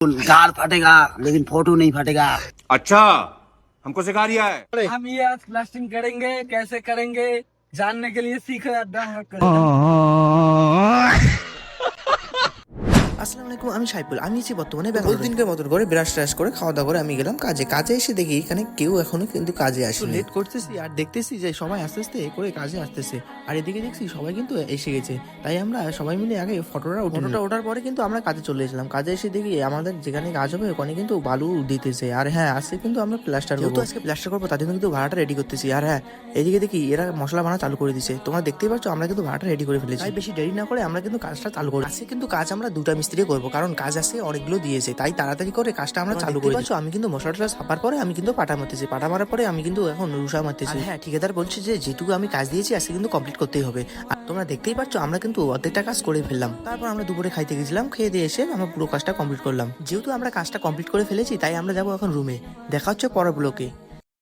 गाल फटेगा लेकिन फोटो नहीं फटेगा। अच्छा हमको सिखा रिया है। हम ये आज प्लास्टिंग करेंगे, कैसे करेंगे जानने के लिए सीखो या डाउनलोड करो। আসসালামু আলাইকুম, আমি সাইফুল। আমি এসেছি বর্তমানে প্রতিদিনকার মতন করে ব্রাশ ট্রাশ করে খাওয়া দাওয়া করে আমি গেলাম কাজে এসে দেখি এখানে কেউ এখনো কিন্তু কাজে আসে। লেট করতেছি আর দেখতেছি যে সবাই আস্তে আস্তে করে কাজে আসতেছে, আর এদিকে দেখছি সবাই কিন্তু এসে গেছে। তাই আমরা সবাই মিলে আগে ফটোটা ওঠার পরে কিন্তু আমরা কাজে চলে এসেছিলাম। কাজে এসে দেখি আমাদের যেখানে কাজ হবে ওখানে কিন্তু বালু দিতেছে। আর হ্যাঁ, আজকে কিন্তু আমরা প্লাস্টার করবো। আজকে প্লাস্টার করবো, তার জন্য কিন্তু ভাড়াটা রেডি করতেছি। আর হ্যাঁ, এদিকে দেখি এরা মশলা বানা চালু করে দিচ্ছে। তোমরা দেখতেই পাচ্ছ আমরা কিন্তু ভাড়াটা রেডি করে ফেলেছি। তাই বেশি দেরি না করে আমরা কিন্তু কাজটা চালু করি। আজকে কিন্তু কাজ আমরা দুটা মিস্ত্রি করবো, কারণ কাজ আছে অনেকগুলো দিয়েছে। তাই তাড়াতাড়ি করে কাজটা আমরা চালু করে পাচ্ছ। আমি কিন্তু মশলাটা ছাপার পরে আমি কিন্তু পাটা মারতেছি, পাটা মারার পরে আমি কিন্তু এখন রুষা মারতেছি। হ্যাঁ, ঠিকাদার বলছে যে যেটুকু আমি কাজ দিয়েছি আজকে কিন্তু কমপ্লিট করতেই হবে। আর তোমরা দেখতেই পাচ্ছ আমরা কিন্তু অর্ধেকটা কাজ করে ফেললাম। তারপর আমরা দুপুরে খাইতে গেছিলাম, খেয়ে দিয়ে এসে আমরা পুরো কাজটা কমপ্লিট করলাম। যেহেতু আমরা কাজটা কমপ্লিট করে ফেলেছি তাই আমরা যাবো এখন রুমে। দেখা হচ্ছে পরের ব্লকে।